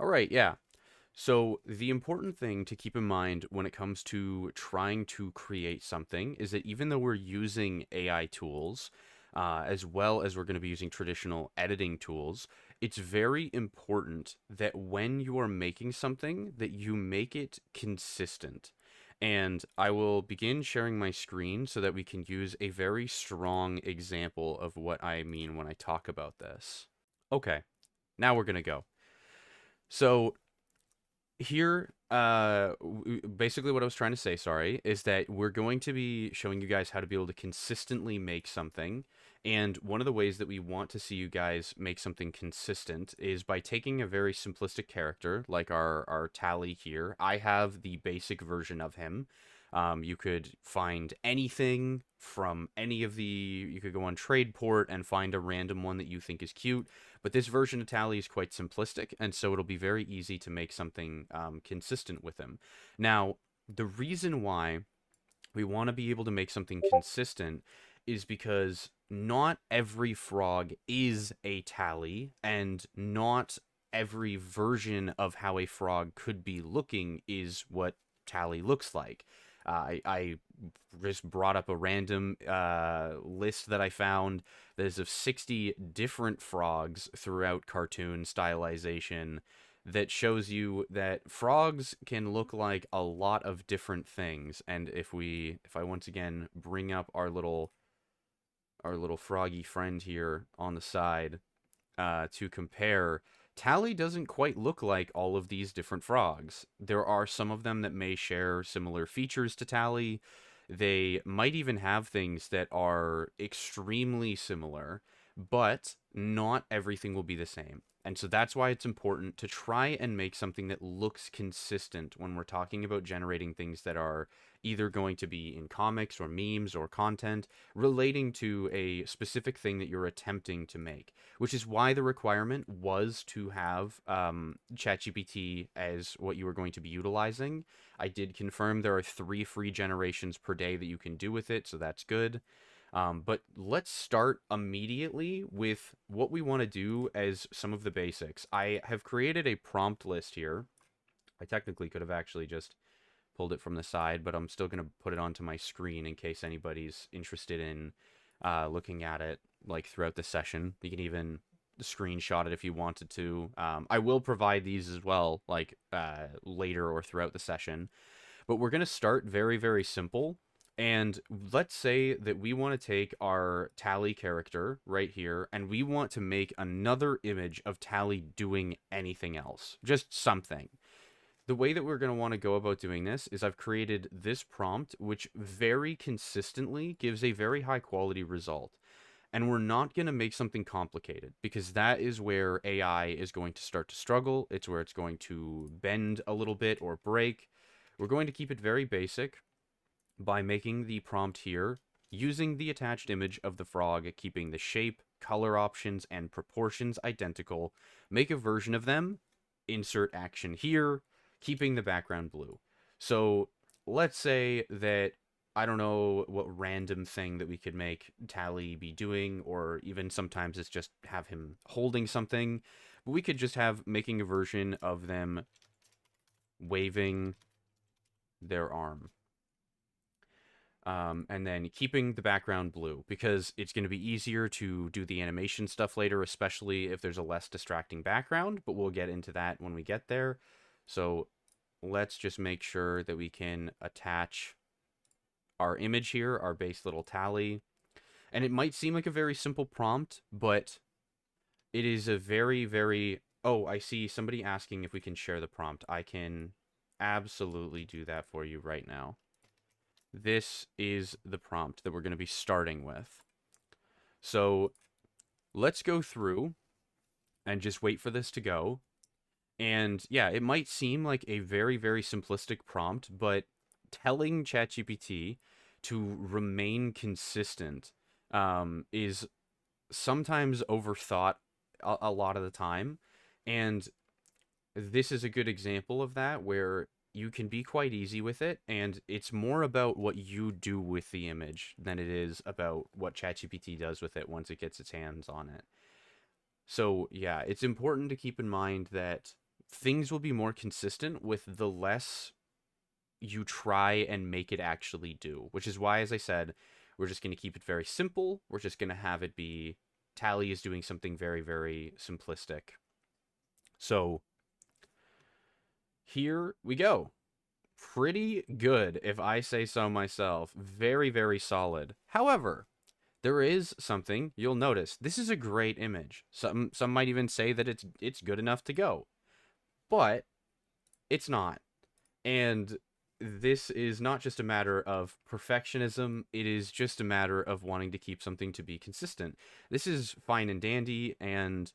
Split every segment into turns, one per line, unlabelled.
All right, yeah. So, the important thing to keep in mind when it comes to trying to create something is that even though we're using AI tools, as well as we're going to be using traditional editing tools, it's very important that when you are making something, that you make it consistent. And I will begin sharing my screen so that we can use a very strong example of what I mean when I talk about this. Okay, now we're going to go. So, here basically what I was trying to say, sorry, is that we're going to be showing you guys how to be able to consistently make something. And one of the ways that we want to see you guys make something consistent is by taking a very simplistic character like our Tally here. I have the basic version of him. You could find anything from any of the, you could go on Tradeport and find a random one that you think is cute. But this version of Tally is quite simplistic, and so it'll be very easy to make something consistent with him. Now, the reason why we want to be able to make something consistent is because not every frog is a Tally, and not every version of how a frog could be looking is what Tally looks like. I just brought up a random list that I found that is of 60 different frogs throughout cartoon stylization that shows you that frogs can look like a lot of different things. And if I once again bring up our little froggy friend here on the side to compare, Tally doesn't quite look like all of these different frogs. There are some of them that may share similar features to Tally. They might even have things that are extremely similar, but not everything will be the same. And so that's why it's important to try and make something that looks consistent when we're talking about generating things that are either going to be in comics or memes or content relating to a specific thing that you're attempting to make, which is why the requirement was to have ChatGPT as what you were going to be utilizing. I did confirm there are 3 free generations per day that you can do with it, so that's good. But let's start immediately with what we want to do as some of the basics. I have created a prompt list here. I technically could have actually just pulled it from the side, but I'm still going to put it onto my screen in case anybody's interested in looking at it like throughout the session. You can even screenshot it if you wanted to. I will provide these as well, like later or throughout the session. But we're going to start very, very simple. And let's say that we want to take our Tally character right here and we want to make another image of Tally doing anything else, just something. The way that we're going to want to go about doing this is I've created this prompt, which very consistently gives a very high quality result. And we're not going to make something complicated because that is where AI is going to start to struggle. It's where it's going to bend a little bit or break. We're going to keep it very basic by making the prompt here using the attached image of the frog, keeping the shape, color options, and proportions identical. Make a version of them, insert action here, keeping the background blue. So let's say that I don't know what random thing that we could make Tally be doing, or even sometimes it's just have him holding something. But we could just have making a version of them waving their arm. And then keeping the background blue because it's going to be easier to do the animation stuff later, especially if there's a less distracting background, but we'll get into that when we get there. So let's just make sure that we can attach our image here, our base little Tally. And it might seem like a very simple prompt, but it is a very, very... Oh, I see somebody asking if we can share the prompt. I can absolutely do that for you right now. This is the prompt that we're going to be starting with. So let's go through and just wait for this to go. And yeah, it might seem like a very, very simplistic prompt, but telling ChatGPT to remain consistent is sometimes overthought a lot of the time. And this is a good example of that where you can be quite easy with it, and it's more about what you do with the image than it is about what ChatGPT does with it once it gets its hands on it. So, yeah, it's important to keep in mind that things will be more consistent with the less you try and make it actually do, which is why, as I said, we're just going to keep it very simple. We're just going to have it be Tally is doing something very, very simplistic. So here we go. Pretty good, if I say so myself. Very, very solid. However, there is something you'll notice. This is a great image. Some might even say that it's good enough to go, but it's not. And this is not just a matter of perfectionism, it is just a matter of wanting to keep something to be consistent. This is fine and dandy, and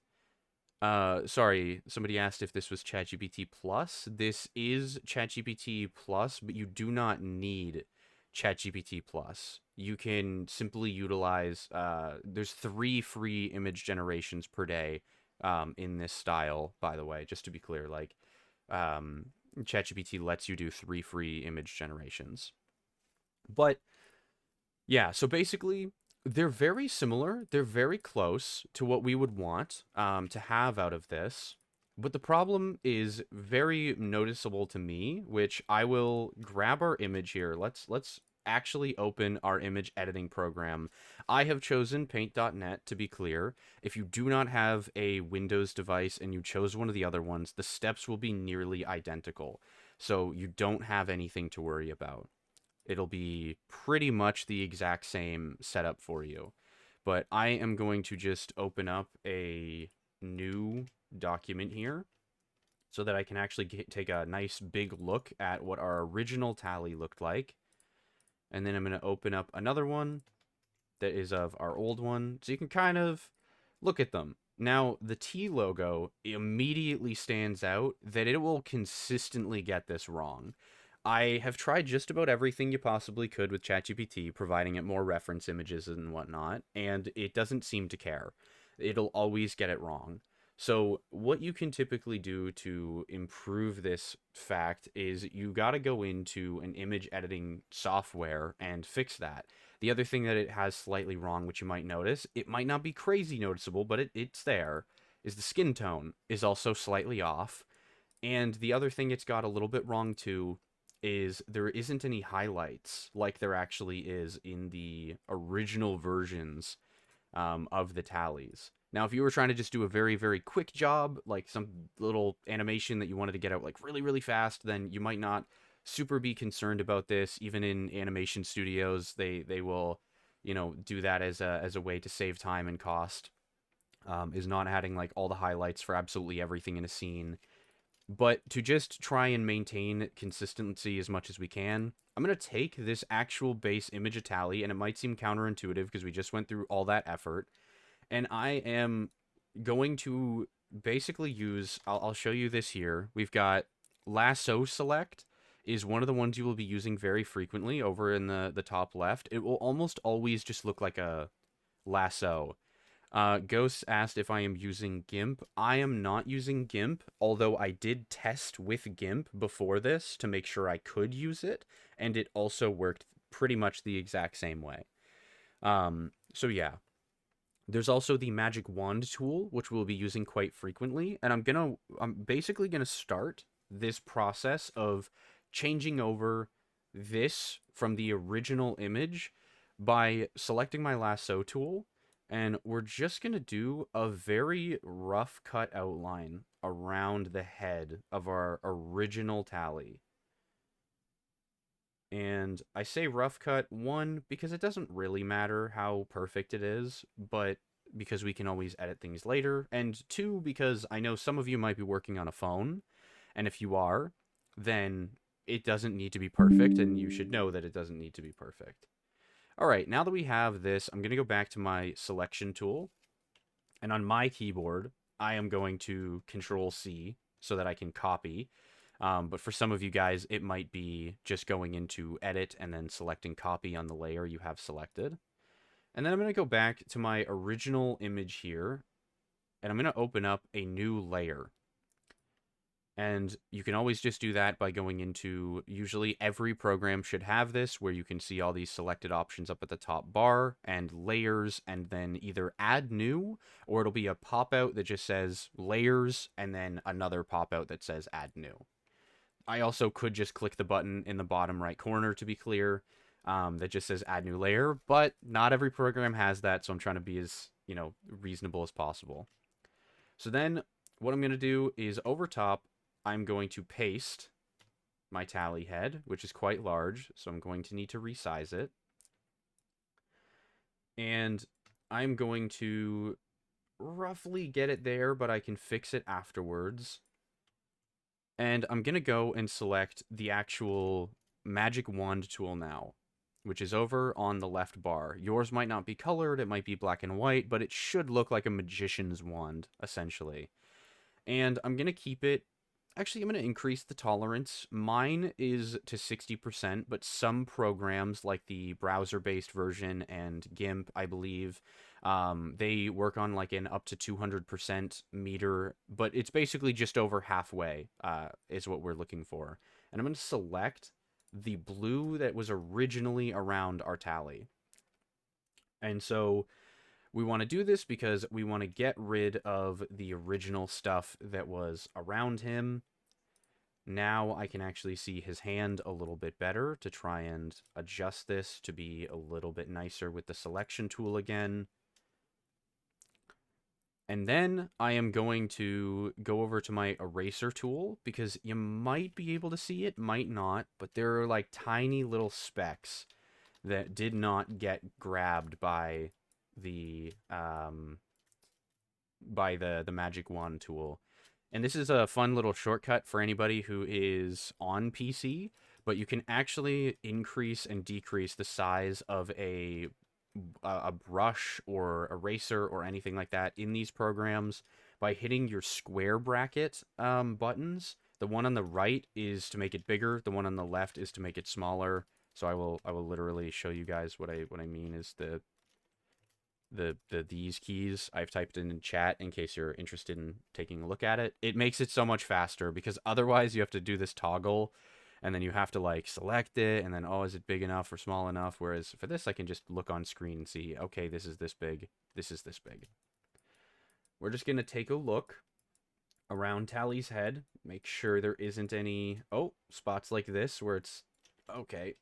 sorry, somebody asked if this was ChatGPT Plus. This is ChatGPT Plus, but you do not need ChatGPT Plus. You can simply utilize, there's 3 free image generations per day in this style, by the way, just to be clear. Like, ChatGPT lets you do 3 free image generations. But yeah, so basically, they're very similar. They're very close to what we would want to have out of this. But the problem is very noticeable to me, which I will grab our image here. Let's actually open our image editing program. I have chosen Paint.NET, to be clear. If you do not have a Windows device and you chose one of the other ones, the steps will be nearly identical. So you don't have anything to worry about. It'll be pretty much the exact same setup for you. But I am going to just open up a new document here so that I can actually take a nice big look at what our original Tally looked like. And then I'm going to open up another one that is of our old one, so you can kind of look at them. Now, the T logo immediately stands out that it will consistently get this wrong. I have tried just about everything you possibly could with ChatGPT, providing it more reference images and whatnot, and it doesn't seem to care. It'll always get it wrong. So, what you can typically do to improve this fact is you got to go into an image editing software and fix that. The other thing that it has slightly wrong, which you might notice, it might not be crazy noticeable, but it's there, is the skin tone is also slightly off. And the other thing it's got a little bit wrong too is there isn't any highlights like there actually is in the original versions of the tallies. Now, if you were trying to just do a very, very quick job, like some little animation that you wanted to get out like really, really fast, then you might not super be concerned about this. Even in animation studios, they will, do that as a way to save time and cost. Is not adding like all the highlights for absolutely everything in a scene. But to just try and maintain consistency as much as we can, I'm going to take this actual base image of Tally, and it might seem counterintuitive because we just went through all that effort, and I am going to basically use, I'll show you this here. We've got lasso select is one of the ones you will be using very frequently over in the top left. It will almost always just look like a lasso. Ghost asked if I am using GIMP. I am not using GIMP, although I did test with GIMP before this to make sure I could use it, and it also worked pretty much the exact same way. So yeah. There's also the magic wand tool, which we'll be using quite frequently, and I'm basically gonna start this process of changing over this from the original image by selecting my lasso tool, and we're just gonna do a very rough cut outline around the head of our original Tally. And I say rough cut, one, because it doesn't really matter how perfect it is, but because we can always edit things later. And two, because I know some of you might be working on a phone, and if you are, then it doesn't need to be perfect, and you should know that it doesn't need to be perfect. All right, now that we have this, I'm going to go back to my selection tool, and on my keyboard, I am going to Control C so that I can copy. But for some of you guys, it might be just going into edit and then selecting copy on the layer you have selected. And then I'm going to go back to my original image here, and I'm going to open up a new layer. And you can always just do that by going into, usually every program should have this, where you can see all these selected options up at the top bar and layers, and then either add new, or it'll be a pop out that just says layers and then another pop out that says add new. I also could just click the button in the bottom right corner, to be clear, that just says add new layer, but not every program has that, so I'm trying to be as, reasonable as possible. So then what I'm going to do is over top, I'm going to paste my tally head, which is quite large, so I'm going to need to resize it. And I'm going to roughly get it there, but I can fix it afterwards. And I'm going to go and select the actual magic wand tool now, which is over on the left bar. Yours might not be colored, it might be black and white, but it should look like a magician's wand, essentially. And I'm going to keep it. Actually, I'm going to increase the tolerance. Mine is to 60%, but some programs like the browser-based version and GIMP, I believe, they work on like an up to 200% meter, but it's basically just over halfway, is what we're looking for. And I'm going to select the blue that was originally around our tally. And so we want to do this because we want to get rid of the original stuff that was around him. Now I can actually see his hand a little bit better to try and adjust this to be a little bit nicer with the selection tool again. And then I am going to go over to my eraser tool, because you might be able to see it, might not, but there are like tiny little specks that did not get grabbed by the magic wand tool. And this is a fun little shortcut for anybody who is on PC, but you can actually increase and decrease the size of a brush or eraser or anything like that in these programs by hitting your square bracket buttons. The one on the right is to make it bigger. The one on the left is to make it smaller. So I will literally show you guys what I mean is these keys I've typed in chat in case you're interested in taking a look at it. It makes it so much faster, because otherwise you have to do this toggle and then you have to like select it and then, oh, is it big enough or small enough? Whereas for this, I can just look on screen and see, okay, this is this big, this is this big. We're just going to take a look around Tally's head, make sure there isn't any, spots like this where it's, okay.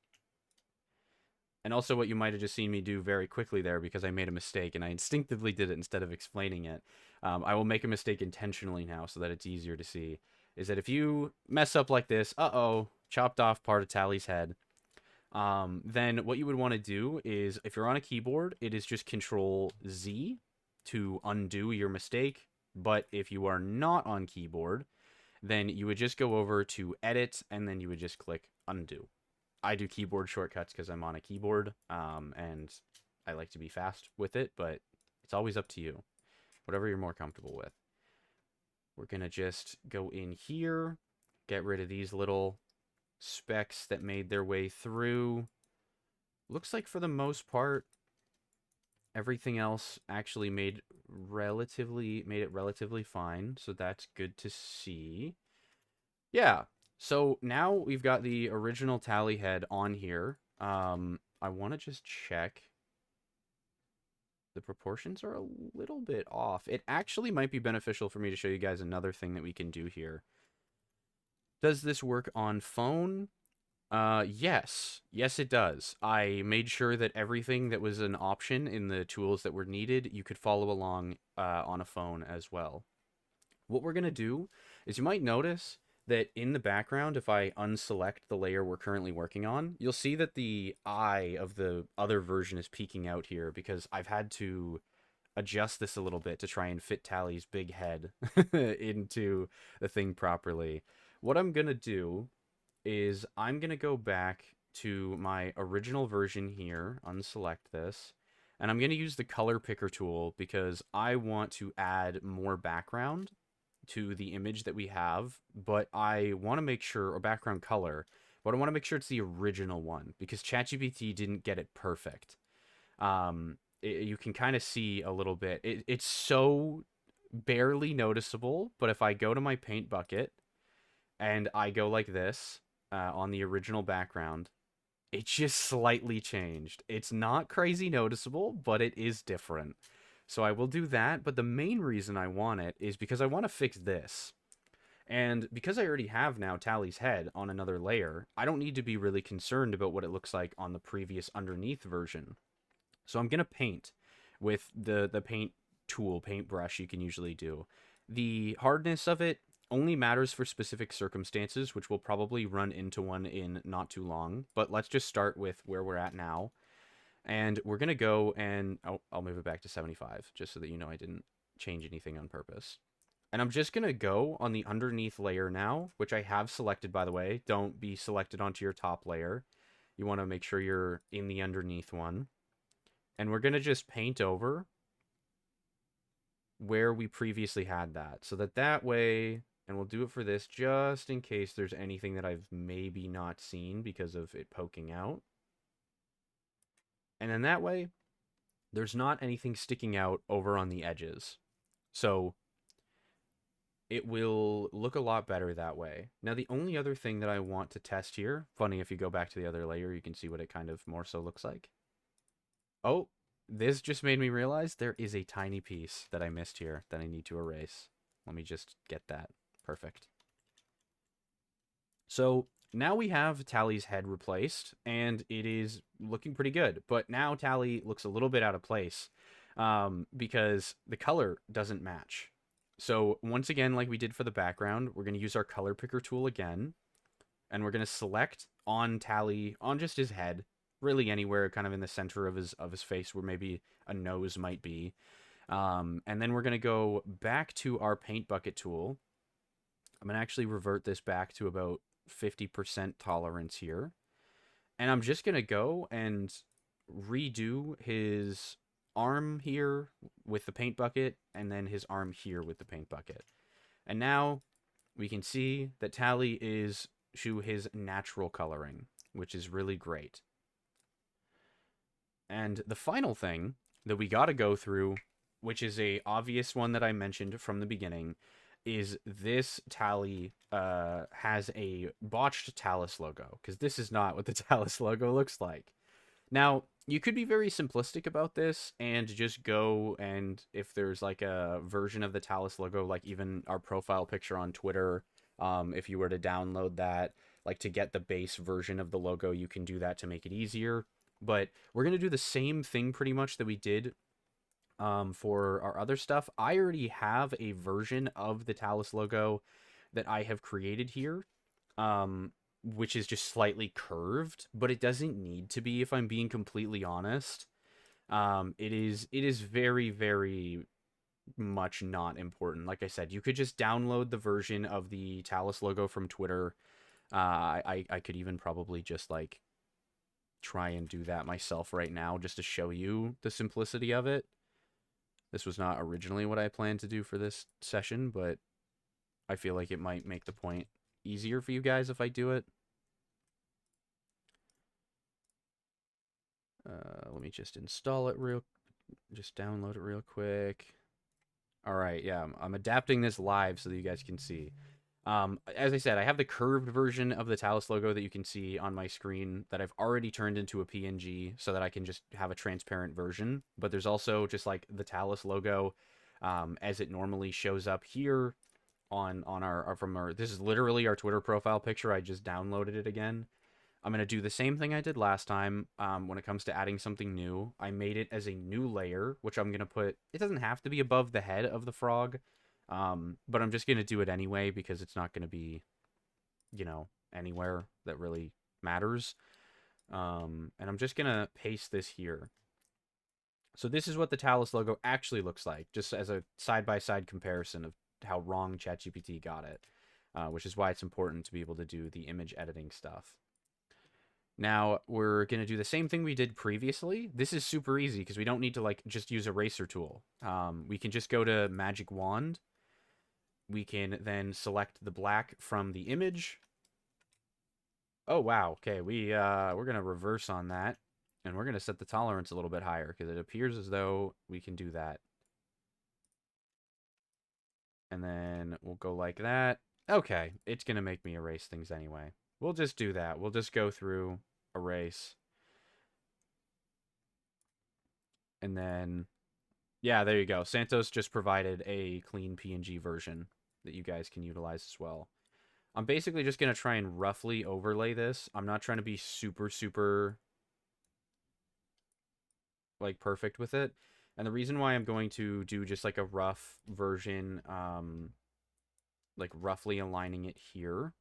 And also what you might have just seen me do very quickly there, because I made a mistake and I instinctively did it instead of explaining it. I will make a mistake intentionally now so that it's easier to see. Is that if you mess up like this, chopped off part of Tally's head, then what you would want to do is, if you're on a keyboard, it is just Control Z to undo your mistake. But if you are not on keyboard, then you would just go over to Edit and then you would just click Undo. I do keyboard shortcuts because I'm on a keyboard, and I like to be fast with it, but it's always up to you. Whatever you're more comfortable with. We're going to just go in here, get rid of these little specks that made their way through. Looks like for the most part, everything else actually made it relatively fine, so that's good to see. Yeah, so now we've got the original tally head on here. I want to just check. The proportions are a little bit off. It actually might be beneficial for me to show you guys another thing that we can do here. Does this work on phone? Yes. Yes, it does. I made sure that everything that was an option in the tools that were needed, you could follow along on a phone as well. What we're going to do is, you might notice that in the background, if I unselect the layer we're currently working on, you'll see that the eye of the other version is peeking out here, because I've had to adjust this a little bit to try and fit Tally's big head into the thing properly. What I'm going to do is I'm going to go back to my original version here, unselect this, and I'm going to use the color picker tool because I want to add more background to the image that we have, but I want to make sure, or background color, but I want to make sure it's the original one, because ChatGPT didn't get it perfect. You can kind of see a little bit. It's so barely noticeable, but if I go to my paint bucket and I go like this on the original background, it just slightly changed. It's not crazy noticeable, but it is different. So I will do that, but the main reason I want it is because I want to fix this. And because I already have now Tally's head on another layer, I don't need to be really concerned about what it looks like on the previous underneath version. So I'm going to paint with the paint tool, paintbrush you can usually do. The hardness of it only matters for specific circumstances, which we'll probably run into one in not too long. But let's just start with where we're at now. And we're going to go and I'll move it back to 75 just so that you know I didn't change anything on purpose. And I'm just going to go on the underneath layer now, which I have selected, by the way. Don't be selected onto your top layer. You want to make sure you're in the underneath one. And we're going to just paint over where we previously had that. So that way, and we'll do it for this just in case there's anything that I've maybe not seen because of it poking out. And then that way, there's not anything sticking out over on the edges. So it will look a lot better that way. Now, the only other thing that I want to test here, funny, if you go back to the other layer, you can see what it kind of more so looks like. Oh, this just made me realize there is a tiny piece that I missed here that I need to erase. Let me just get that. Perfect. So now we have Tally's head replaced, and it is looking pretty good. But now Tally looks a little bit out of place because the color doesn't match. So once again, like we did for the background, we're going to use our color picker tool again, and we're going to select on Tally, on just his head, really anywhere kind of in the center of his face where maybe a nose might be. And then we're going to go back to our paint bucket tool. I'm going to actually revert this back to about 50% tolerance here. And I'm just going to go and redo his arm here with the paint bucket and then his arm here with the paint bucket. And now we can see that Tally is to his natural coloring, which is really great. And the final thing that we got to go through, which is a obvious one that I mentioned from the beginning, is this Tally has a botched Talus logo, because this is not what the Talus logo looks like. Now, you could be very simplistic about this and just go and if there's like a version of the Talus logo, like even our profile picture on Twitter, if you were to download that, like to get the base version of the logo, you can do that to make it easier. But we're going to do the same thing pretty much that we did for our other stuff. I already have a version of the Talus logo that I have created here, which is just slightly curved, but it doesn't need to be, if I'm being completely honest. It is very, very much not important. Like I said, you could just download the version of the Talus logo from Twitter. I could even probably just like try and do that myself right now just to show you the simplicity of it. This was not originally what I planned to do for this session, but I feel like it might make the point easier for you guys if I do it. Let me just install it just download it real quick. All right, yeah, I'm adapting this live so that you guys can see. As I said, I have the curved version of the Talus logo that you can see on my screen that I've already turned into a PNG so that I can just have a transparent version. But there's also just like the Talus logo as it normally shows up here on our this is literally our Twitter profile picture. I just downloaded it again. I'm going to do the same thing I did last time when it comes to adding something new. I made it as a new layer, which I'm going to put... It doesn't have to be above the head of the frog, but I'm just going to do it anyway because it's not going to be, you know, anywhere that really matters. And I'm just going to paste this here. So this is what the Talus logo actually looks like, just as a side-by-side comparison of how wrong ChatGPT got it, which is why it's important to be able to do the image editing stuff. Now, we're going to do the same thing we did previously. This is super easy because we don't need to, like, just use eraser tool. We can just go to Magic Wand. We can then select the black from the image. Oh, wow. Okay, we're going to reverse on that. And we're going to set the tolerance a little bit higher because it appears as though we can do that. And then we'll go like that. Okay, it's going to make me erase things anyway. We'll just do that. We'll just go through, erase, and then, yeah, there you go. Santos just provided a clean PNG version that you guys can utilize as well. I'm basically just going to try and roughly overlay this. I'm not trying to be super, super, like, perfect with it. And the reason why I'm going to do just, like, a rough version, like, roughly aligning it here,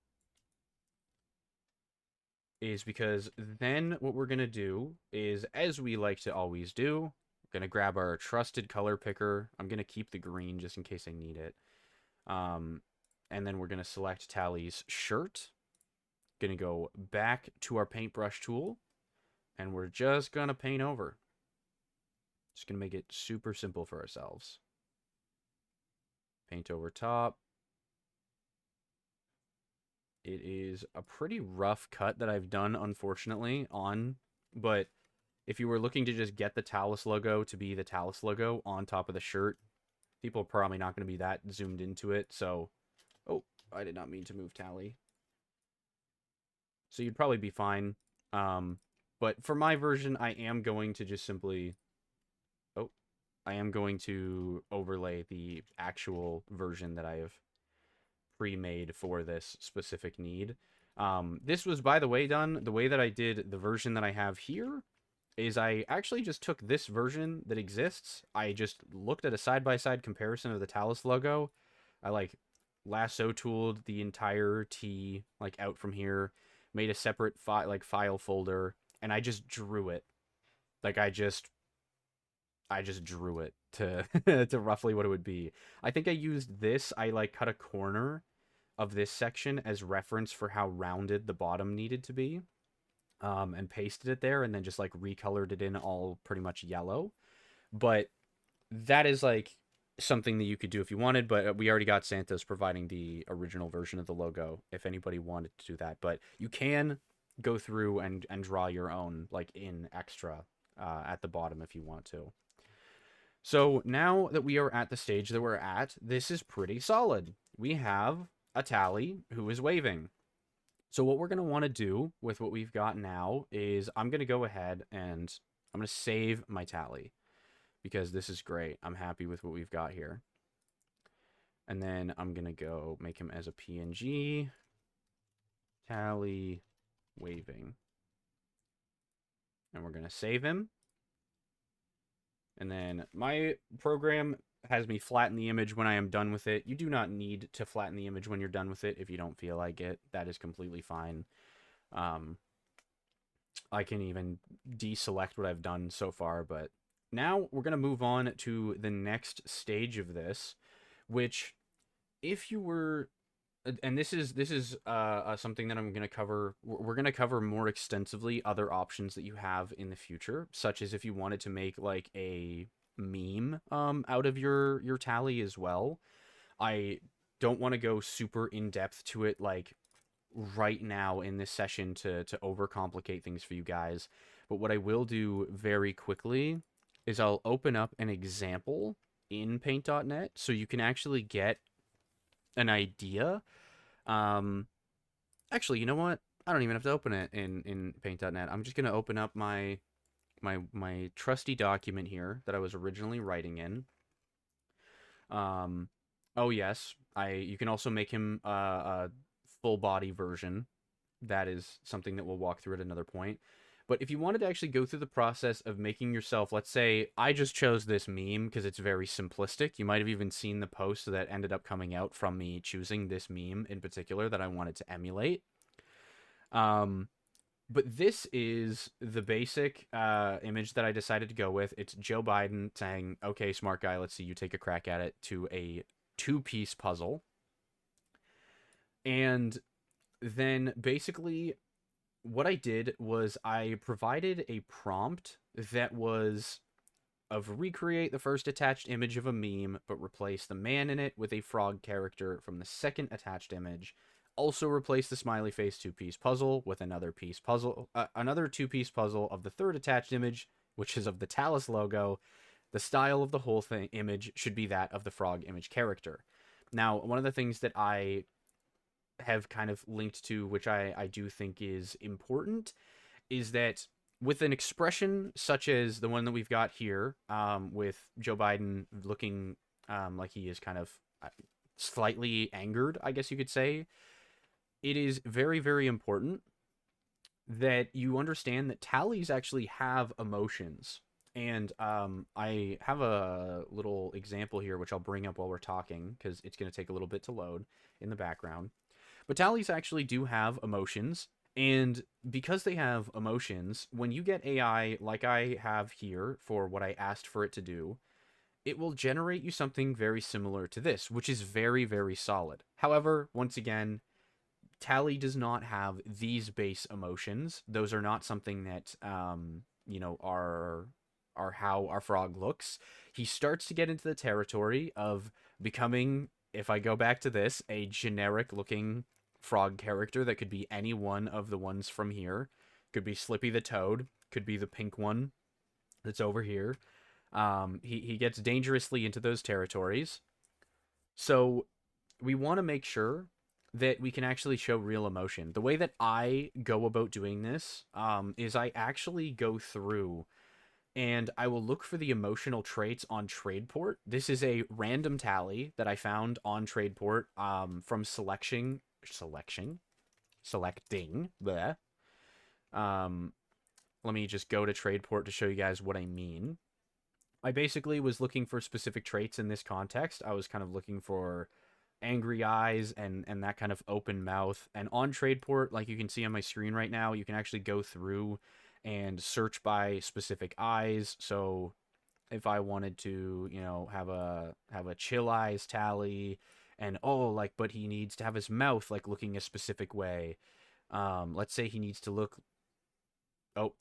is because then what we're going to do is, as we like to always do, we're going to grab our trusted color picker. I'm going to keep the green just in case I need it. And then we're going to select Tally's shirt. Going to go back to our paintbrush tool, and we're just going to paint over. Just going to make it super simple for ourselves. Paint over top. It is a pretty rough cut that I've done, unfortunately, but if you were looking to just get the Talus logo to be the Talus logo on top of the shirt, people are probably not going to be that zoomed into it. So, oh, I did not mean to move Tally. So you'd probably be fine. But for my version, I am going to just simply, oh, I am going to overlay the actual version that I have pre-made for this specific need. This was, by the way, done the way that I did the version that I have here is I actually just took this version that exists. I just looked at a side-by-side comparison of the Talus logo. I like lasso tooled the entire T like out from here, made a separate file folder, and I just drew it. Like I just drew it to to roughly what it would be. I think I used this. I like cut a corner of this section as reference for how rounded the bottom needed to be, and pasted it there, and then just like recolored it in all pretty much yellow. But that is like something that you could do if you wanted, but we already got Santos providing the original version of the logo if anybody wanted to do that. But you can go through and draw your own like in extra at the bottom if you want to. So now that we are at the stage that we're at, this is pretty solid. We have a Tally who is waving. So what we're going to want to do with what we've got now is I'm going to go ahead and I'm going to save my Tally because this is great. I'm happy with what we've got here. And then I'm going to go make him as a PNG. Tally waving. And we're going to save him. And then my program has me flatten the image when I am done with it. You do not need to flatten the image when you're done with it if you don't feel like it. That is completely fine. I can even deselect what I've done so far, but now we're going to move on to the next stage of this, which if you were, and this is something that I'm going to cover. We're going to cover more extensively other options that you have in the future, such as if you wanted to make like a meme out of your Tally as well. I don't want to go super in depth to it like right now in this session to overcomplicate things for you guys. But what I will do very quickly is I'll open up an example in Paint.net so you can actually get an idea. Um, Actually, you know what? I don't even have to open it in Paint.net. I'm just gonna open up my trusty document here that I was originally writing in. Um, oh yes, you can also make him a full body version. That is something that we'll walk through at another point. But if you wanted to actually go through the process of making yourself, let's say I just chose this meme because it's very simplistic. You might have even seen the post that ended up coming out from me choosing this meme in particular that I wanted to emulate. Um, but this is the basic image that I decided to go with. It's Joe Biden saying, "Okay, smart guy, let's see you take a crack at it," to a two-piece puzzle. And then basically what I did was I provided a prompt that was of recreate the first attached image of a meme, but replace the man in it with a frog character from the second attached image. Also replace the smiley face two-piece puzzle with another two-piece puzzle of the third attached image, which is of the Talus logo. The style of the whole thing image should be that of the frog image character. Now, one of the things that I have kind of linked to, which I do think is important, is that with an expression such as the one that we've got here, with Joe Biden looking like he is kind of slightly angered, I guess you could say, it is very, very important that you understand that tallies actually have emotions. And I have a little example here, which I'll bring up while we're talking, because it's going to take a little bit to load in the background. But tallies actually do have emotions. And because they have emotions, when you get AI like I have here for what I asked for it to do, it will generate you something very similar to this, which is very, very solid. However, once again, Tally does not have these base emotions. Those are not something that are how our frog looks. He starts to get into the territory of becoming, if I go back to this, a generic looking frog character that could be any one of the ones from here. Could be Slippy the Toad, could be the pink one that's over here. He gets dangerously into those territories. So we want to make sure that we can actually show real emotion. The way that I go about doing this is I actually go through and I will look for the emotional traits on Tradeport. This is a random tally that I found on Tradeport from selecting. Bleh. Um, Let me just go to Tradeport to show you guys what I mean. I basically was looking for specific traits in this context. I was kind of looking for angry eyes and that kind of open mouth. And on Tradeport, like you can see on my screen right now, you can actually go through and search by specific eyes. So if I wanted to, have a chill eyes tally, and like, but he needs to have his mouth like looking a specific way. Let's say he needs to look. Oh,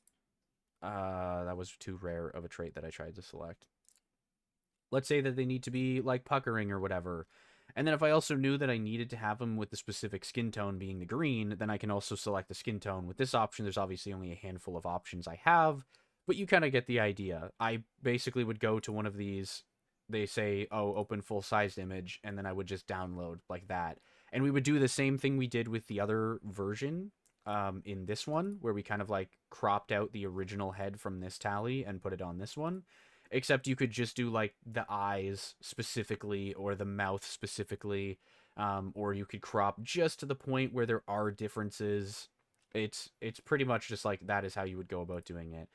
that was too rare of a trait that I tried to select. Let's say that they need to be like puckering or whatever. And then if I also knew that I needed to have them with the specific skin tone being the green, then I can also select the skin tone. With this option, there's obviously only a handful of options I have, but you kind of get the idea. I basically would go to one of these. They say, oh, open full-sized image, and then I would just download like that. And we would do the same thing we did with the other version in this one, where we kind of like cropped out the original head from this tally and put it on this one, except you could just do like the eyes specifically or the mouth specifically, or you could crop just to the point where there are differences. It's pretty much just like that is how you would go about doing it.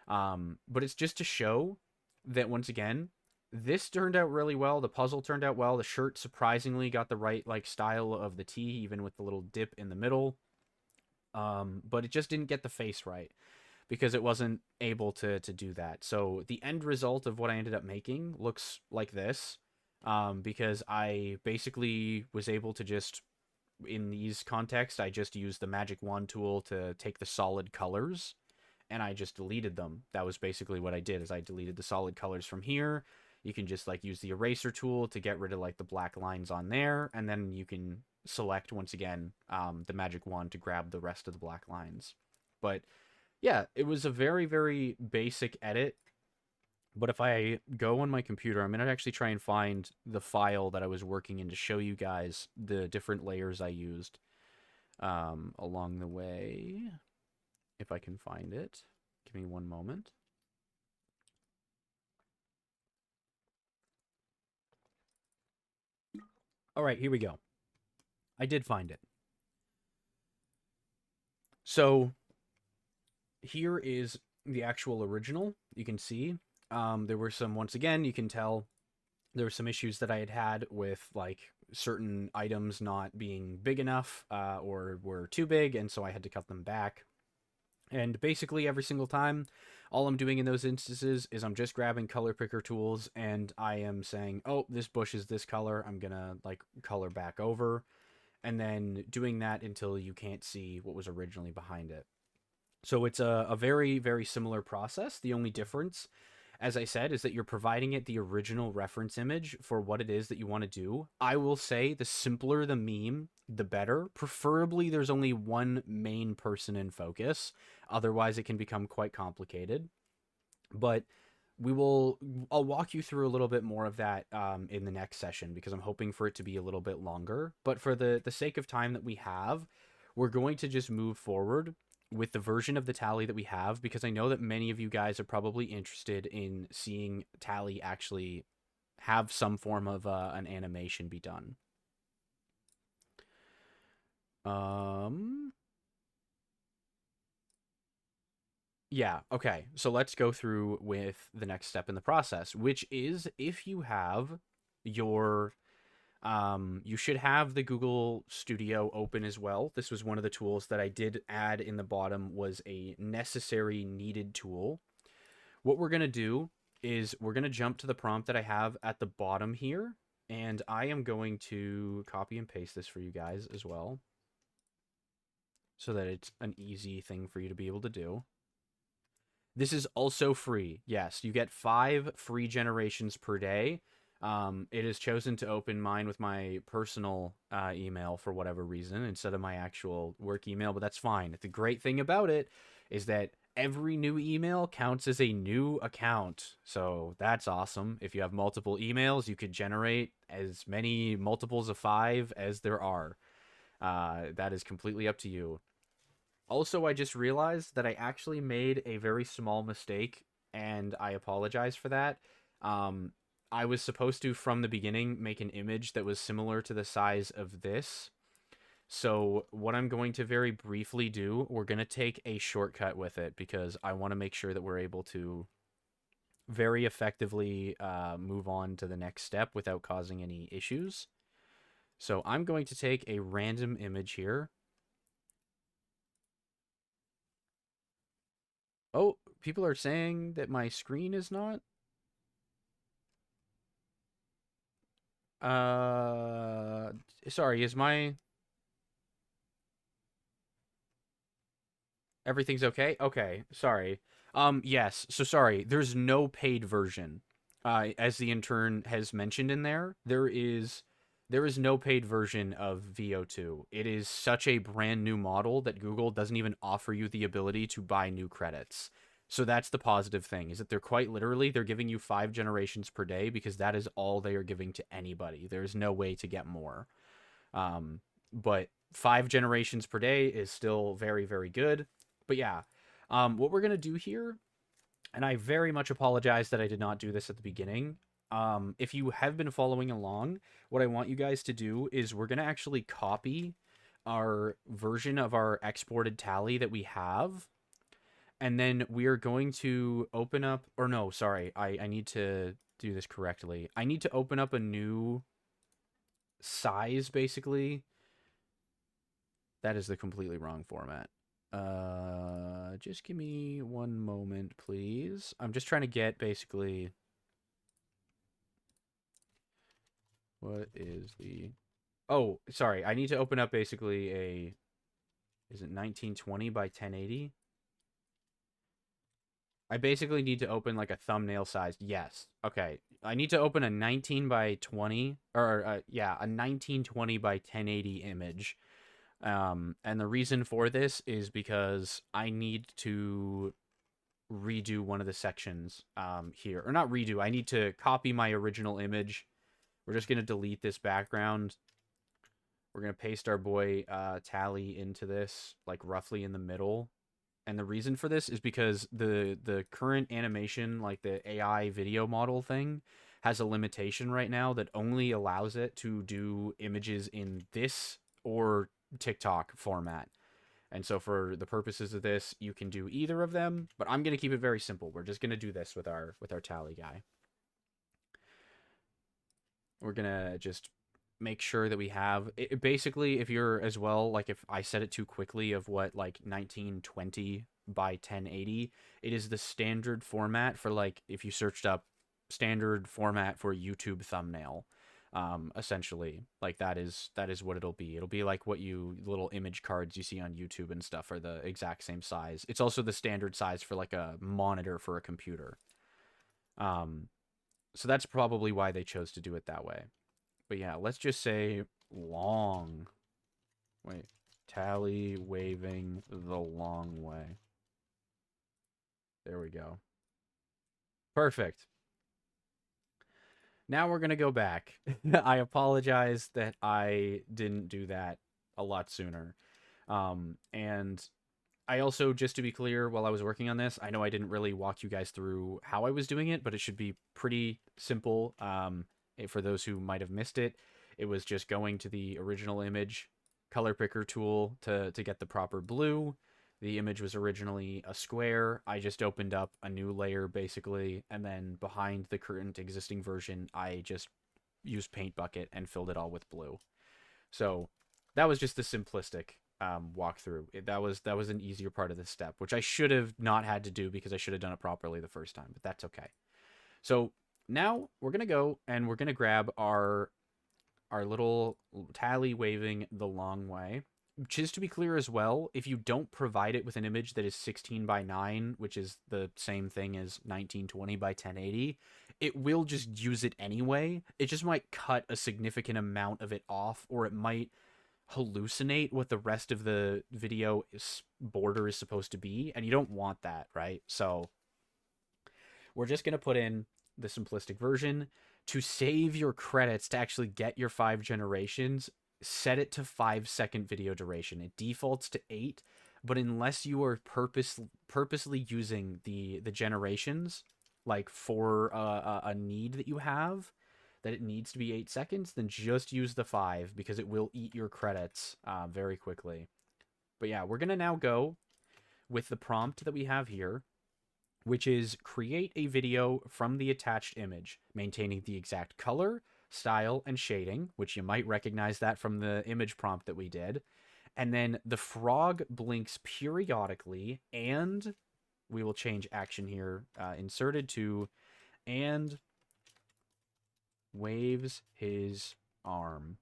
But it's just to show that once again, this turned out really well. The puzzle turned out well. The shirt surprisingly got the right like style of the tee, even with the little dip in the middle. But it just didn't get the face right because it wasn't able to do that. So the end result of what I ended up making looks like this, because I basically was able to just, in these contexts, I just used the magic wand tool to take the solid colors and I just deleted them. That was basically what I did, is I deleted the solid colors from here. You can just like use the eraser tool to get rid of like the black lines on there, and then you can select once again the magic wand to grab the rest of the black lines. But yeah, it was a very, very basic edit. But if I go on my computer, I'm going to actually try and find the file that I was working in to show you guys the different layers I used along the way. If I can find it. Give me one moment. All right, here we go. I did find it. So here is the actual original. You can see there were some, once again, you can tell there were some issues that I had with like certain items not being big enough or were too big, and so I had to cut them back. And basically every single time, all I'm doing in those instances is I'm just grabbing color picker tools and I am saying, oh, this bush is this color. I'm going to like color back over, and then doing that until you can't see what was originally behind it. So it's a very, very similar process. The only difference, as I said, is that you're providing it the original reference image for what it is that you want to do. I will say the simpler the meme, the better. Preferably, there's only one main person in focus. Otherwise, it can become quite complicated. But I'll walk you through a little bit more of that in the next session because I'm hoping for it to be a little bit longer. But for the sake of time that we have, we're going to just move forward with the version of the Tally that we have because I know that many of you guys are probably interested in seeing Tally actually have some form of an animation be done. Um, Yeah, okay. So let's go through with the next step in the process, which is if you have your you should have the Google Studio open as well. This was one of the tools that I did add in the bottom was a necessary needed tool. What we're going to do is we're going to jump to the prompt that I have at the bottom here, and I am going to copy and paste this for you guys as well so that it's an easy thing for you to be able to do. This is also free. Yes, you get 5 free generations per day. It has chosen to open mine with my personal email for whatever reason instead of my actual work email, but that's fine. The great thing about it is that every new email counts as a new account. So that's awesome. If you have multiple emails, you could generate as many multiples of 5 as there are. That is completely up to you. Also, I just realized that I actually made a very small mistake, and I apologize for that. Um, I was supposed to, from the beginning, make an image that was similar to the size of this. So, what I'm going to very briefly do, we're going to take a shortcut with it because I want to make sure that we're able to very effectively move on to the next step without causing any issues. So, I'm going to take a random image here. Oh, people are saying that my screen is not. Uh, Sorry, is my everything's okay? Okay, sorry. Yes, so sorry. There's no paid version. As the intern has mentioned in there, there is no paid version of Veo2. It is such a brand new model that Google doesn't even offer you the ability to buy new credits. So that's the positive thing, is that they're quite literally they're giving you 5 generations per day because that is all they are giving to anybody. There's no way to get more. Um, but 5 generations per day is still very, very good. But yeah, what we're going to do here, and I very much apologize that I did not do this at the beginning. If you have been following along, what I want you guys to do is we're going to actually copy our version of our exported tally that we have. And then we are going to open up, or no, sorry, I need to do this correctly. I need to open up a new size, basically. That is the completely wrong format. Just give me one moment, please. I'm just trying to get basically what is the. Oh, sorry. I need to open up basically a. Is it 1920 by 1080? I basically need to open like a thumbnail size. Yes. Okay. I need to open a 19 by 20 or yeah, a 1920 by 1080 image. And the reason for this is because I need to redo one of the sections here. Or not redo, I need to copy my original image. We're just going to delete this background. We're going to paste our boy Tally into this, like roughly in the middle. And the reason for this is because the current animation, like the AI video model thing, has a limitation right now that only allows it to do images in this or TikTok format. And so for the purposes of this, you can do either of them, but I'm going to keep it very simple. We're just going to do this with our tally guy. We're going to just make sure that we have it, basically if you're as well like if I said it too quickly of what like 1920 by 1080, it is the standard format for like if you searched up standard format for YouTube thumbnail. Essentially like that is what it'll be like what you little image cards you see on YouTube and stuff are the exact same size. It's also the standard size for like a monitor for a computer. um so that's probably why they chose to do it that way. But yeah, let's just say long. Wait, tally waving the long way. There we go. Perfect. Now we're going to go back. I apologize that I didn't do that a lot sooner. And I also, just to be clear, while I was working on this, I know I didn't really walk you guys through how I was doing it, but it should be pretty simple. For those who might have missed it, it was just going to the original image color picker tool to get the proper blue. The image was originally a square. I just opened up a new layer basically, and then behind the current existing version, I just used Paint Bucket and filled it all with blue. So that was just the simplistic walkthrough. That was an easier part of this step, which I should have not had to do because I should have done it properly the first time, but that's okay. So now we're gonna go and we're gonna grab our little tally waving the long way. Just to be clear as well, if you don't provide it with an image that is 16 by 9, which is the same thing as 1920 by 1080, it will just use it anyway. It just might cut a significant amount of it off, or it might hallucinate what the rest of the video border is supposed to be, and you don't want that, right? So we're just going to put in the simplistic version. To save your credits to actually get your 5 generations, set it to 5-second video duration. It defaults to 8, but unless you are purposely using the generations, like for a need that you have, that it needs to be 8 seconds, then just use the 5 because it will eat your credits very quickly. But yeah, we're going to now go with the prompt that we have here, which is create a video from the attached image, maintaining the exact color, style, and shading, which you might recognize that from the image prompt that we did. And then the frog blinks periodically, and we will change action here, inserted to, and waves his arm.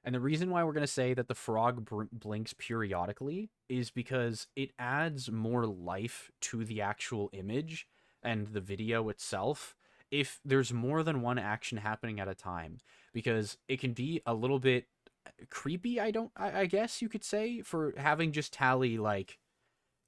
And the reason why we're going to say that the frog blinks periodically is because it adds more life to the actual image and the video itself if there's more than one action happening at a time, because it can be a little bit creepy, I guess you could say, for having just Tally like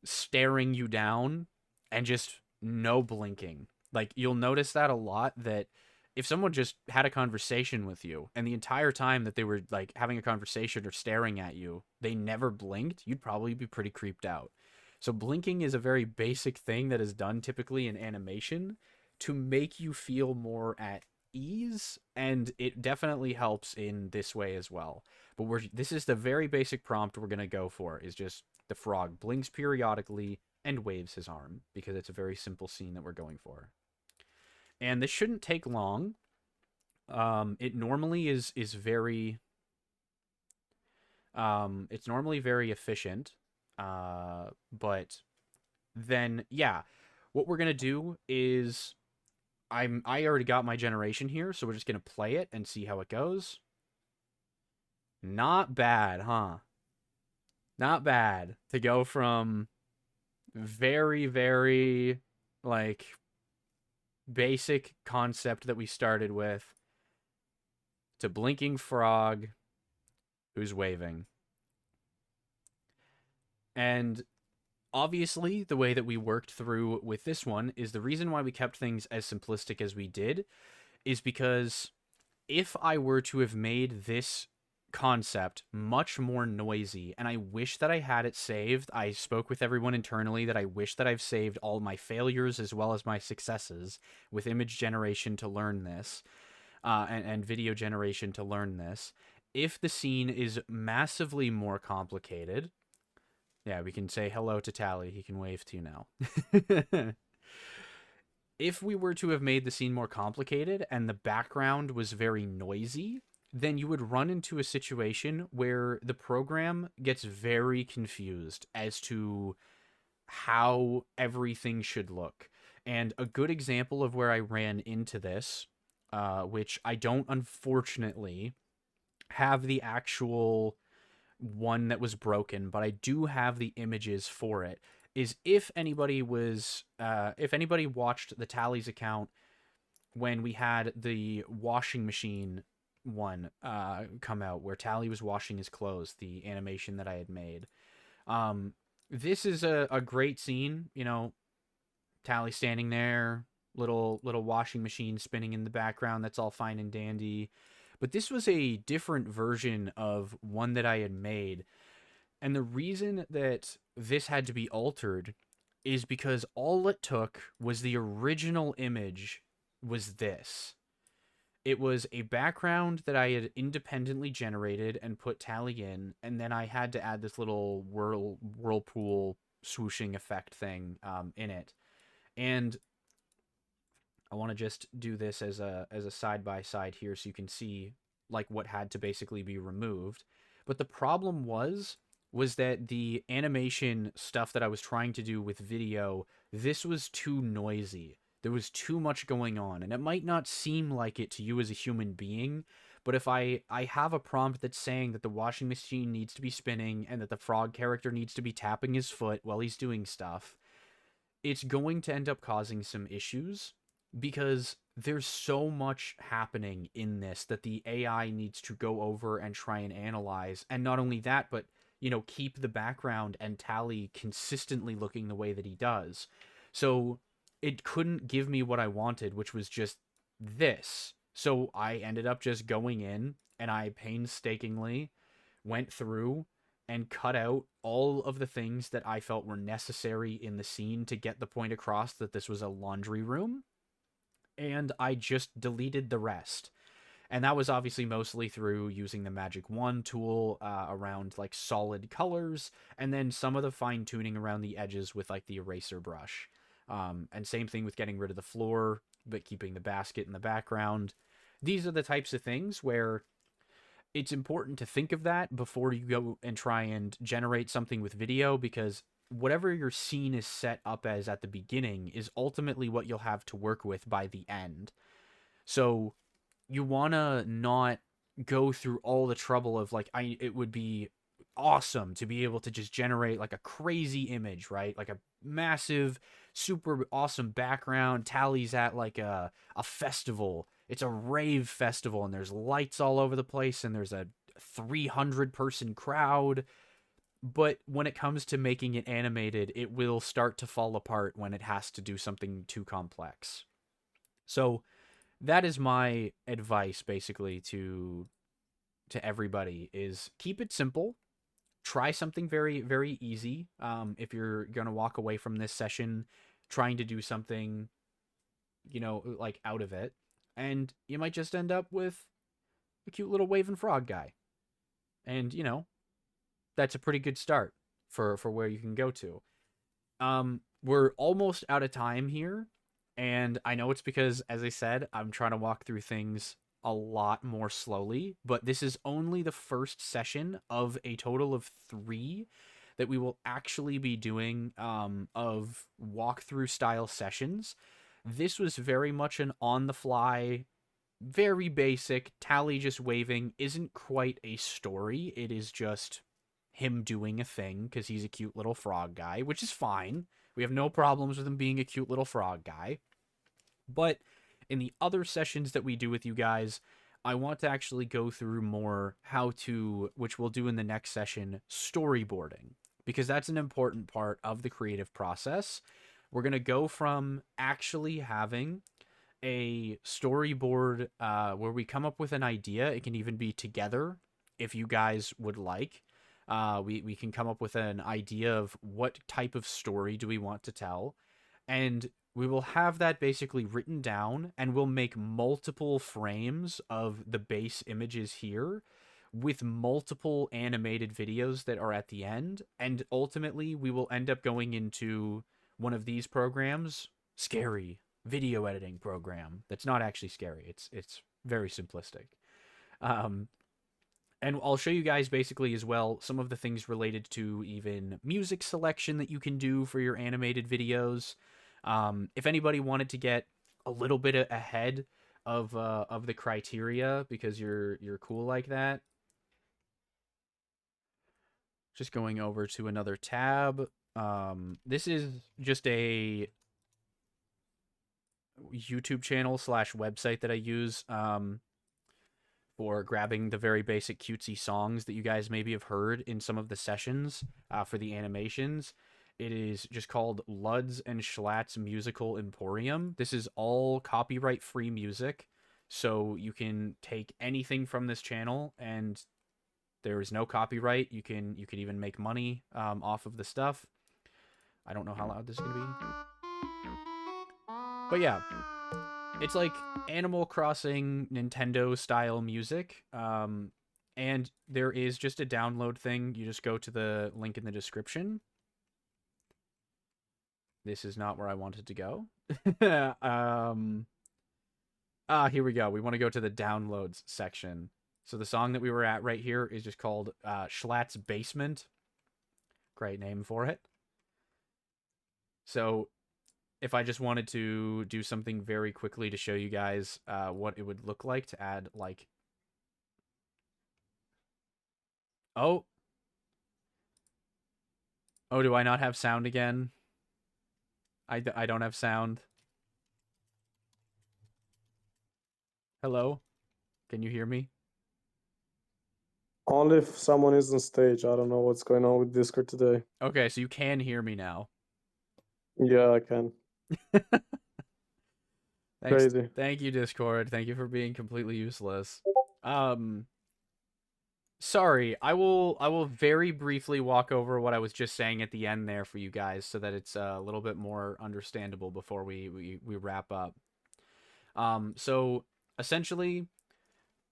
staring you down and just no blinking. Like, you'll notice that a lot, that if someone just had a conversation with you and the entire time that they were like having a conversation or staring at you, they never blinked, you'd probably be pretty creeped out. So blinking is a very basic thing that is done typically in animation to make you feel more at ease, and it definitely helps in this way as well. But this is the very basic prompt we're going to go for, is just the frog blinks periodically and waves his arm, because it's a very simple scene that we're going for. And this shouldn't take long. It normally is very it's normally very efficient. But then yeah, what we're gonna do is I already got my generation here, so we're just gonna play it and see how it goes. Not bad, huh? Not bad to go from very, very like basic concept that we started with to blinking frog who's waving. And obviously, the way that we worked through with this one is the reason why we kept things as simplistic as we did is because if I were to have made this concept much more noisy, and I wish that I had it saved. I spoke with everyone internally that I wish that I've saved all my failures as well as my successes with image generation to learn this, and video generation to learn this. If the scene is massively more complicated, yeah, we can say hello to Tally. He can wave to you now. If we were to have made the scene more complicated and the background was very noisy, then you would run into a situation where the program gets very confused as to how everything should look. And a good example of where I ran into this, which I don't unfortunately have the actual one that was broken, but I do have the images for it, is if anybody watched the Tally's account when we had the washing machine one come out, where Tally was washing his clothes, the animation that I had made. This is a great scene,
Tally standing there, little washing machine spinning in the background. That's all fine and dandy. But this was a different version of one that I had made. And the reason that this had to be altered is because all it took was the original image was this. It was a background that I had independently generated and put Tally in, and then I had to add this little whirlpool swooshing effect thing in it. And I want to just do this as a side by side here so you can see like what had to basically be removed. But the problem was that the animation stuff that I was trying to do with video, this was too noisy. There was too much going on, and it might not seem like it to you as a human being, but if I have a prompt that's saying that the washing machine needs to be spinning and that the frog character needs to be tapping his foot while he's doing stuff, it's going to end up causing some issues because there's so much happening in this that the AI needs to go over and try and analyze. And not only that, but keep the background and Tally consistently looking the way that he does. So it couldn't give me what I wanted, which was just this. So I ended up just going in and I painstakingly went through and cut out all of the things that I felt were necessary in the scene to get the point across that this was a laundry room. And I just deleted the rest. And that was obviously mostly through using the Magic Wand tool around like solid colors, and then some of the fine tuning around the edges with like the eraser brush. And same thing with getting rid of the floor, but keeping the basket in the background. These are the types of things where it's important to think of that before you go and try and generate something with video, because whatever your scene is set up as at the beginning is ultimately what you'll have to work with by the end. So you want to not go through all the trouble of like it would be awesome to be able to just generate like a crazy image, right? Like a massive super awesome background. Tally's at like a festival. It's a rave festival and there's lights all over the place and there's a 300-person crowd. But when it comes to making it animated, it will start to fall apart when it has to do something too complex. So that is my advice basically to everybody is keep it simple. Try something very very easy. If you're gonna walk away from this session trying to do something, like out of it, and you might just end up with a cute little waving frog guy, and that's a pretty good start for where you can go to. We're almost out of time here, and I know it's because, as I said, I'm trying to walk through things a lot more slowly, but this is only the first session of a total of 3 that we will actually be doing of walkthrough style sessions. This was very much an on the fly, very basic. Tally just waving isn't quite a story. It is just him doing a thing because he's a cute little frog guy, which is fine. We have no problems with him being a cute little frog guy. But in the other sessions that we do with you guys, I want to actually go through more how to, which we'll do in the next session, storyboarding, because that's an important part of the creative process. We're going to go from actually having a storyboard where we come up with an idea. It can even be together if you guys would like. We can come up with an idea of what type of story do we want to tell, and we will have that basically written down, and we'll make multiple frames of the base images here with multiple animated videos that are at the end, and ultimately we will end up going into one of these programs, scary video editing program that's not actually scary. It's very simplistic. Um, and I'll show you guys basically as well some of the things related to even music selection that you can do for your animated videos. If anybody wanted to get a little bit ahead of the criteria because you're cool like that, just going over to another tab. This is just a YouTube channel slash website that I use for grabbing the very basic cutesy songs that you guys maybe have heard in some of the sessions for the animations. It is just called Luds and Schlatt's Musical Emporium. This is all copyright free music. So you can take anything from this channel and there is no copyright. You can even make money off of the stuff. I don't know how loud this is gonna be, but yeah, it's like Animal Crossing Nintendo style music. And there is just a download thing. You just go to the link in the description. This is not where I wanted to go. Here we go. We want to go to the downloads section. So the song that we were at right here is just called Schlatt's Basement. Great name for it. So if I just wanted to do something very quickly to show you guys what it would look like to add like, oh, do I not have sound again? I don't have sound. Hello? Can you hear me?
Only if someone is on stage. I don't know what's going on with Discord today.
Okay, so you can hear me now.
Yeah, I can.
Thanks.
Crazy.
Thank you, Discord. Thank you for being completely useless. Um Sorry, I will very briefly walk over what I was just saying at the end there for you guys so that it's a little bit more understandable before we wrap up. So essentially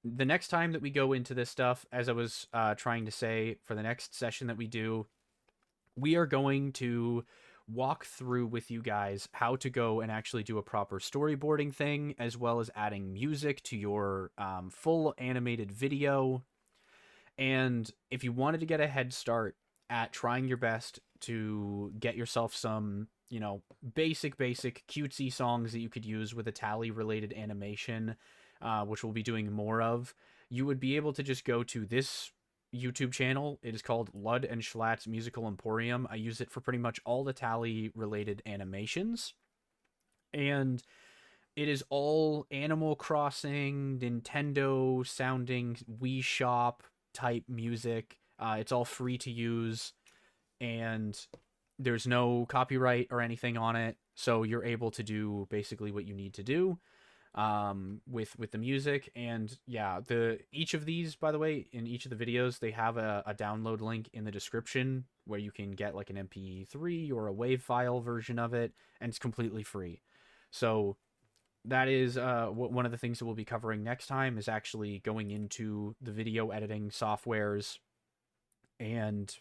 the next time that we go into this stuff, as I was trying to say, for the next session that we do, we are going to walk through with you guys how to go and actually do a proper storyboarding thing, as well as adding music to your full animated video. And if you wanted to get a head start at trying your best to get yourself some, basic cutesy songs that you could use with a tally related animation, which we'll be doing more of, you would be able to just go to this YouTube channel. It is called Lud and Schlatt's Musical Emporium. I use it for pretty much all the tally related animations. And it is all Animal Crossing, Nintendo sounding Wii Shop type music. It's all free to use, and there's no copyright or anything on it. So you're able to do basically what you need to do with the music. And yeah, each of these, by the way, in each of the videos, they have a download link in the description where you can get like an MP3 or a WAV file version of it, and it's completely free. So that is one of the things that we'll be covering next time, is actually going into the video editing softwares and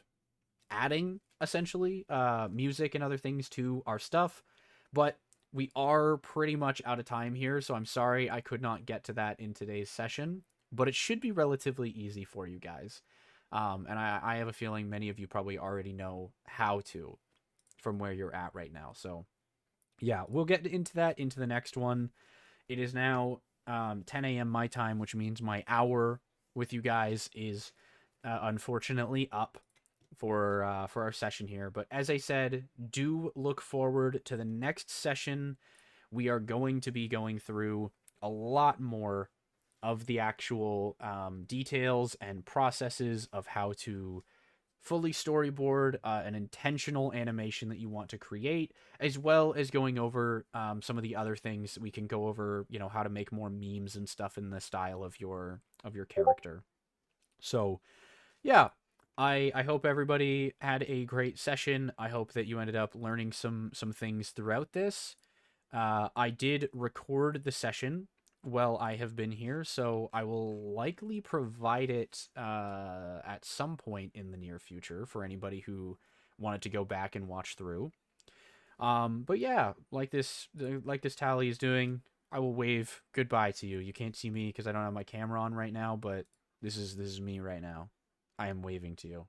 adding essentially music and other things to our stuff. But we are pretty much out of time here, so I'm sorry I could not get to that in today's session, but it should be relatively easy for you guys. And I have a feeling many of you probably already know how to from where you're at right now. So yeah, we'll get into that into the next one. It is now 10 a.m. my time, which means my hour with you guys is unfortunately up for our session here. But as I said, do look forward to the next session. We are going to be going through a lot more of the actual details and processes of how to fully storyboard an intentional animation that you want to create, as well as going over some of the other things. We can go over, how to make more memes and stuff in the style of your character. So yeah, I hope everybody had a great session. I hope that you ended up learning some things throughout this. I did record the session while I have been here, so I will likely provide it at some point in the near future for anybody who wanted to go back and watch through. But yeah, like this tally is doing, I will wave goodbye to you. You can't see me because I don't have my camera on right now, but this is me right now. I am waving to you.